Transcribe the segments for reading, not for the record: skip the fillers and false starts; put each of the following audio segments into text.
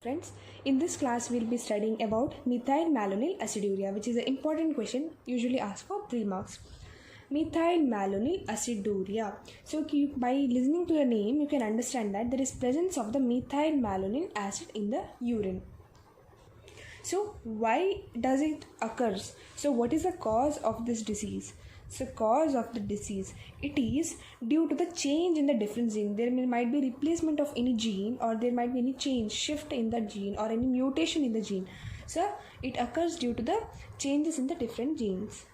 Friends, in this class we'll be studying about methylmalonyl aciduria, which is an important question usually asked for 3 marks. Methylmalonyl aciduria. So by listening to the name, you can understand that there is presence of the methylmalonyl acid in the urine. So why does it occurs? So what is the cause of this disease? So cause of the disease, it is due to the change in the different gene. There might be replacement of any gene, or there might be any change, shift in the gene, or any mutation in the gene. So it occurs due to the changes in the different genes.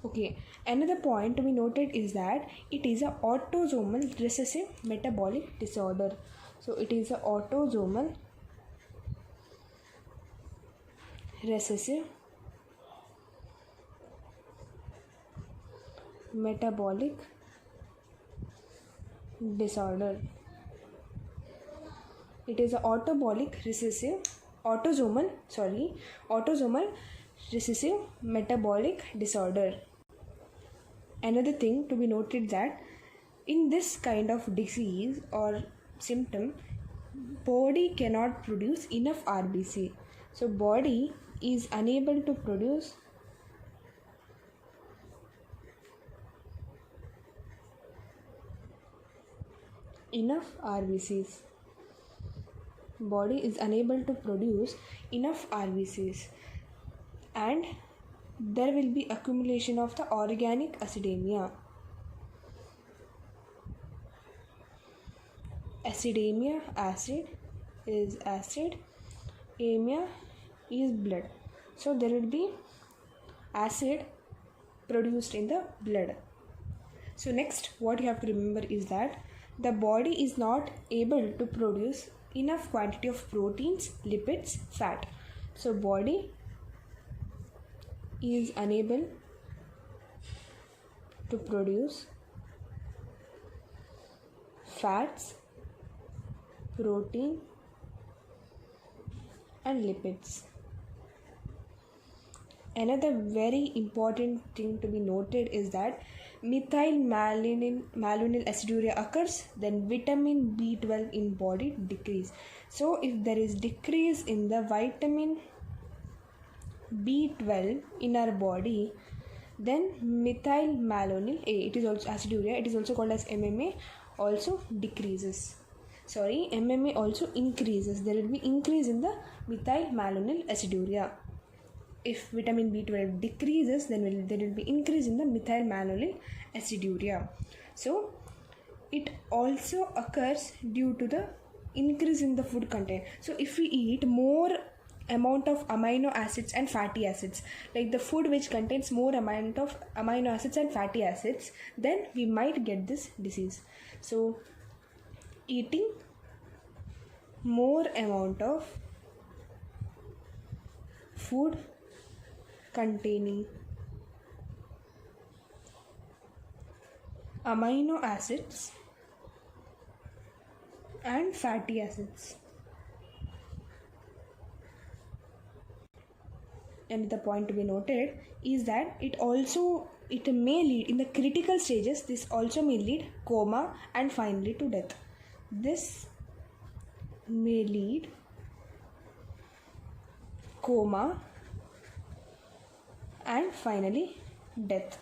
Okay, another point to be noted is that it is an autosomal recessive metabolic disorder. So it is an autosomal recessive metabolic disorder. It is an autosomal recessive metabolic disorder. Another thing to be noted that in this kind of disease or symptom, body cannot produce enough RBC. So body is unable to produce enough RBCs. Body is unable to produce enough RBCs, and there will be accumulation of the organic acidemia. Acidemia, acid is acid, emia is blood. So there will be acid produced in the blood. So next, what you have to remember is that the body is not able to produce enough quantity of proteins, lipids, fat. So body is unable to produce fats, protein and lipids. Another very important thing to be noted is that methylmalonyl aciduria occurs, then vitamin B12 in body decrease. So if there is decrease in the vitamin B12 in our body, then methylmalonyl A, it is also aciduria, it is also called as MMA, also decreases. MMA also increases. There will be increase in the methylmalonyl aciduria. If vitamin B12 decreases, then there will be increase in the methylmalonyl aciduria. So it also occurs due to the increase in the food content. So if we eat more amount of amino acids and fatty acids, like the food which contains more amount of amino acids and fatty acids, then we might get this disease. So eating more amount of food containing amino acids and fatty acids. And the point to be noted is that it may lead in the critical stages. This also may lead coma and finally to death. This may lead coma and finally death.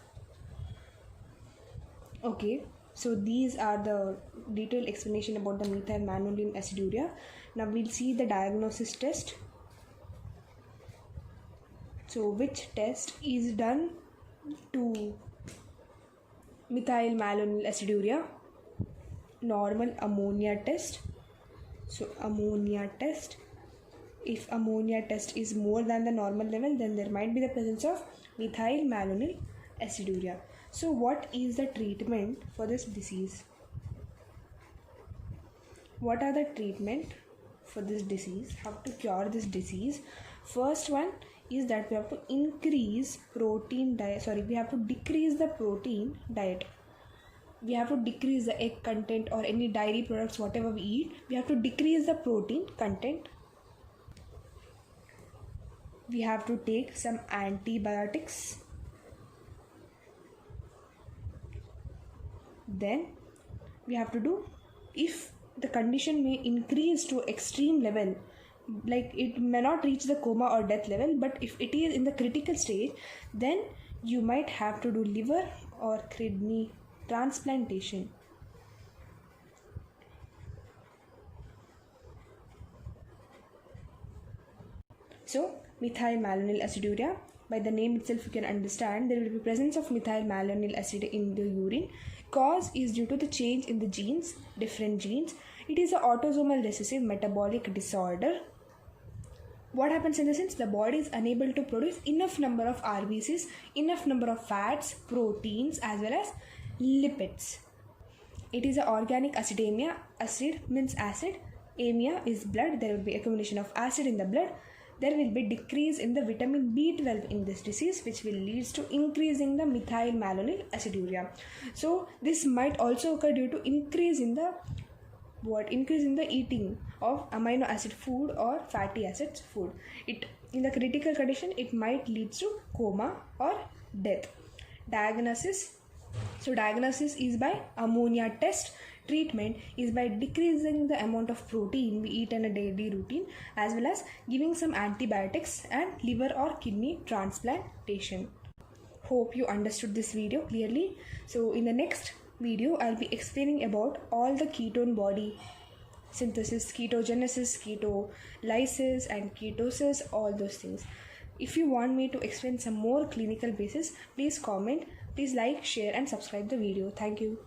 Okay, so these are the detailed explanation about the methylmalonyl aciduria. Now we'll see the diagnosis test. So which test is done to methylmalonyl aciduria? Normal ammonia test. So ammonia test. If ammonia test is more than the normal level, then there might be the presence of methylmalonyl aciduria. So what is the treatment for this disease? What are the treatment for this disease? How to cure this disease? First one is that we have to increase protein diet. We have to decrease the protein diet. We have to decrease the egg content or any dairy products, whatever we eat. We have to decrease the protein content. We have to take some antibiotics. then we have to do, if the condition may increase to extreme level, like it may not reach the coma or death level, but if it is in the critical stage, then you might have to do liver or kidney transplantation. So methylmalonyl aciduria, by the name itself you can understand there will be presence of methylmalonyl acid in the urine. Cause is due to the change in the genes, different genes. It is an autosomal recessive metabolic disorder. What happens in the sense, the body is unable to produce enough number of RBCs, enough number of fats, proteins as well as lipids. It is an organic acidemia. Acid means acid, amia is blood, there will be accumulation of acid in the blood. There will be decrease in the vitamin B12 in this disease, which will lead to increasing the methylmalonyl aciduria. So this might also occur due to increase in the eating of amino acid food or fatty acids food. It, in the critical condition, it might lead to coma or death. Diagnosis. So diagnosis is by ammonia test. Treatment is by decreasing the amount of protein we eat in a daily routine, as well as giving some antibiotics and liver or kidney transplantation. Hope you understood this video clearly. So in the next video I'll be explaining about all the ketone body synthesis, ketogenesis, ketolysis and ketosis, all those things. If you want me to explain some more clinical basis, please comment, please like, share and subscribe the video. Thank you.